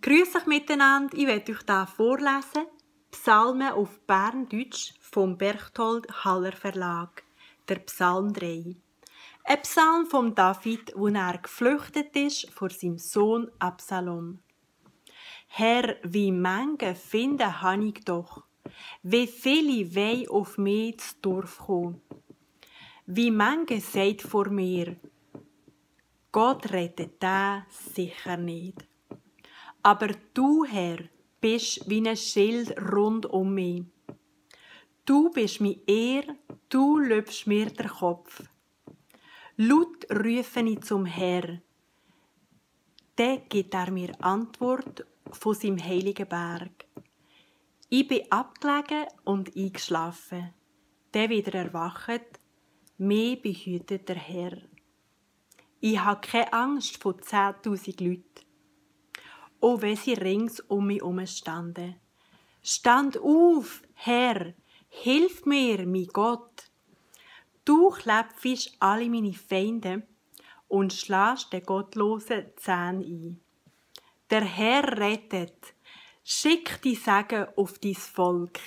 Grüß euch miteinander, ich werde euch hier vorlesen. Psalmen auf Berndeutsch vom Berchtold Haller Verlag, der Psalm 3. Ein Psalm von David, wo er geflüchtet ist vor seinem Sohn Absalom. Herr, wie Menge finden habe ich doch, wie viele wollen auf mich zu Dorf kommen. Wie Menge sagt vor mir, Gott rettet den sicher nicht. Aber du, Herr, bist wie ein Schild rund um mich. Du bist mein Ehr, du löbst mir den Kopf. Laut rufe ich zum Herr. Dann gibt er mir Antwort von seinem heiligen Berg. Ich bin abgelegen und eingeschlafen. Dann wieder erwacht, mich behütet der Herr. Ich habe keine Angst vor 10.000 Leuten, auch wenn sie rings um mich herum standen. Stand auf, Herr, hilf mir, mein Gott. Du klepfst alle meine Feinde und schlägst den gottlosen Zähne ein. Der Herr rettet, schick die Segen auf dein Volk.